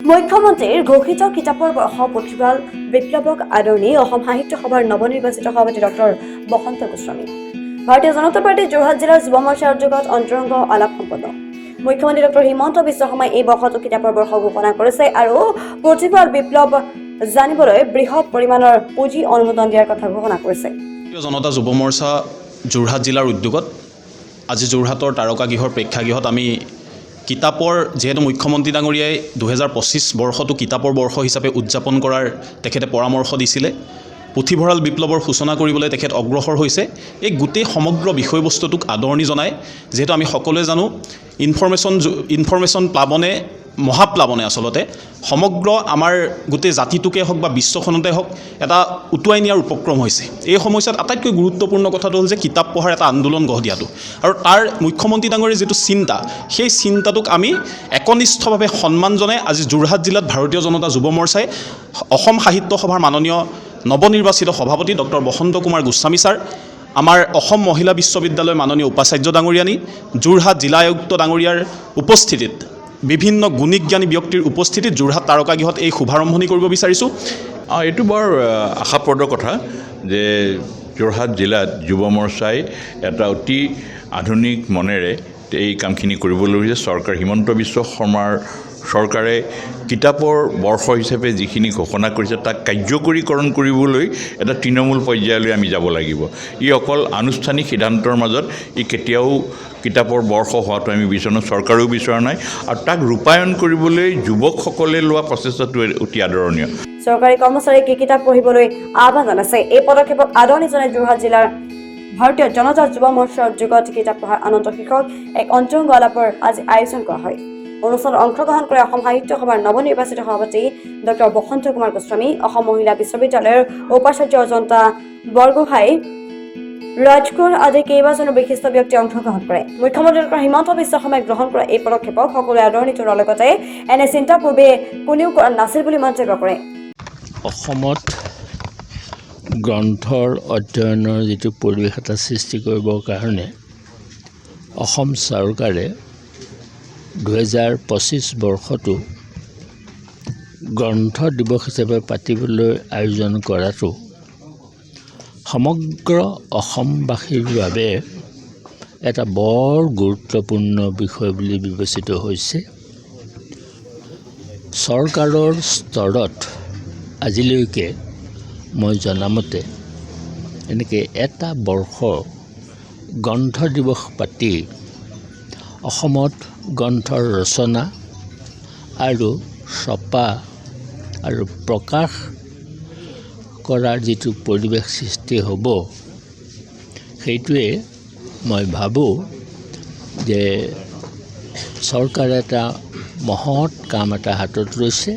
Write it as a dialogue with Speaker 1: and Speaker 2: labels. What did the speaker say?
Speaker 1: মুখ্যমন্ত্ৰীৰ ঘোষিত কিতাপৰ বৰ্ষ পুথিভঁৰাল বিপ্লৱক আদৰণি অসম সাহিত্য সভাৰ নৱনিৰ্বাচিত সভাপতি ডক্টৰ বসন্ত গোস্বামী। ভাৰতীয় জনতা পাৰ্টি যোৰহাট জিলাৰ যুৱ মৰ্চাৰ উদ্যোগত অন্তৰংগ আলাপ সম্পন্ন। মুখ্যমন্ত্ৰী ডক্টৰ হিমন্ত বিশ্ব শৰ্মাই এই বৰ্ষটো কিতাপৰ বৰ্ষ ঘোষণা কৰিছে আৰু পুথিভঁৰাল বিপ্লৱ জানিবলৈ বৃহৎ পৰিমাণৰ পুঁজি অনুমোদন দিয়াৰ কথা ঘোষণা কৰিছে।
Speaker 2: ভাৰতীয় জনতা যুৱ মৰ্চা যোৰহাট জিলাৰ উদ্যোগত আজি যোৰহাটৰ তাৰকাগৃহৰ প্ৰেক্ষাগৃহত আমি কিতাপৰ যেহেতু মুখ্যমন্ত্ৰী ডাঙৰীয়াই 2025 বৰ্ষটো কিতাপৰ বৰ্ষ হিচাপে উদযাপন কৰাৰ তেখেতে পৰামৰ্শ দিছিলে। পুথিভঁৰাল বিপ্লৱৰ সূচনা কৰিবলৈ তেখেত অগ্ৰসৰ হৈছে। এই গোটেই সমগ্ৰ বিষয়বস্তুটোক আদৰণি জনায়। যেহেতু আমি সকলোৱে জানো ইনফৰমেশ্যন প্লাৱনে মহাপ্লাৱনে আচলতে সমগ্ৰ আমাৰ গোটেই জাতিটোকে হওক বা বিশ্বখনতে হওক এটা উটুৱাই নিয়াৰ উপক্ৰম হৈছে। এই সময়ছোৱাত আটাইতকৈ গুৰুত্বপূৰ্ণ কথাটো হ'ল যে কিতাপ পঢ়াৰ এটা আন্দোলন গঢ় দিয়াটো আৰু তাৰ মুখ্যমন্ত্ৰী ডাঙৰীৰ যিটো চিন্তা, সেই চিন্তাটোক আমি একনিষ্ঠভাৱে সন্মান জনাই আজি যোৰহাট জিলাত ভাৰতীয় জনতা যুৱ মৰ্চাই অসম সাহিত্য সভাৰ মাননীয় নৱনিৰ্বাচিত সভাপতি ডক্টৰ বসন্ত কুমাৰ গোস্বামী ছাৰ, আমাৰ অসম মহিলা বিশ্ববিদ্যালয়ৰ মাননীয় উপাচাৰ্য ডাঙৰীয়ানী, যোৰহাট জিলা আয়ুক্ত ডাঙৰীয়াৰ উপস্থিতিত বিভিন্ন গুণীজ্ঞানী ব্যক্তিৰ উপস্থিতিত যোৰহাট তাৰকাগৃহত এই শুভাৰম্ভণি কৰিব বিচাৰিছোঁ।
Speaker 3: এইটো বৰ আশাপ্ৰদ কথা যে যোৰহাট জিলাত যুৱ মৰ্চাই এটা অতি আধুনিক মনেৰে এই কামখিনি কৰিবলৈ লৈছে। চৰকাৰ হিমন্ত বিশ্ব শৰ্মাৰ চৰকাৰে কিতাপৰ বৰ্ষ হিচাপে যিখিনি ঘোষণা কৰিছে তাক কাৰ্যকৰীকৰণ কৰিবলৈ এটা তৃণমূল পৰ্যায়লৈ আমি যাব লাগিব। ই অকল আনুষ্ঠানিক সিদ্ধান্তৰ মাজত ই কেতিয়াও কিতাপৰ বৰ্ষ হোৱাটো আমি বিচৰা, চৰকাৰেও বিচৰা নাই আৰু তাক ৰূপায়ণ কৰিবলৈ যুৱকসকলে লোৱা প্ৰচেষ্টাটো অতি আদৰণীয়।
Speaker 1: চৰকাৰী কৰ্মচাৰীক কিতাপ পঢ়িবলৈ আহ্বান জনাইছে। এই পদক্ষেপক আদৰণি জনাই যোৰহাট জিলাৰ ভাৰতীয় জনতা যুৱ মৰ্চাৰ উদ্যোগত কিতাপ পঢ়াৰ আনন্দ শীৰ্ষক এক অন্তৰংগ আলাপৰ আজি আয়োজন কৰা হয়। অনুষ্ঠানত অংশগ্ৰহণ কৰে অসম সাহিত্য সভাৰ নৱনিৰ্বাচিত সভাপতি ডক্টৰ বসন্ত কুমাৰ গোস্বামী, অসম মহিলা বিশ্ববিদ্যালয়ৰ উপাচাৰ্য অজন্তা বৰগোহাঁই, ৰাজকোঁৱৰ আদি কেইবাজনো বিশিষ্ট ব্যক্তিয়ে অংশগ্ৰহণ কৰে। মুখ্যমন্ত্ৰী ডক্টৰ হিমন্ত বিশ্ব শৰ্মাই গ্ৰহণ কৰা এই পদক্ষেপক সকলোৱে আদৰণি জনোৱাৰ লগতে এনে চিন্তা পূৰ্বে কোনেও কৰা নাছিল বুলি মন্তব্য কৰে।
Speaker 4: অসমত গ্ৰন্থৰ অধ্যয়নৰ যিটো পৰিৱেশ এটা সৃষ্টি কৰিবৰ কাৰণে অসম চৰকাৰে 2025 বৰ্ষটো গ্ৰন্থ দিৱস হিচাপে পাতিবলৈ আয়োজন কৰাটো সমগ্ৰ অসমবাসীৰ বাবে এটা বৰ গুৰুত্বপূৰ্ণ বিষয় বুলি বিবেচিত হৈছে। চৰকাৰৰ স্তৰত আজিলৈকে মই জনামতে এনেকৈ এটা বৰ্ষ গ্ৰন্থ দিৱস পাতি অসমত গ্ৰন্থৰ ৰচনা আৰু ছপা আৰু প্ৰকাশ কৰাৰ যিটো পৰিৱেশ সৃষ্টি হ'ব, সেইটোৱে মই ভাবোঁ যে চৰকাৰে এটা মহৎ কাম এটা হাতত লৈছে।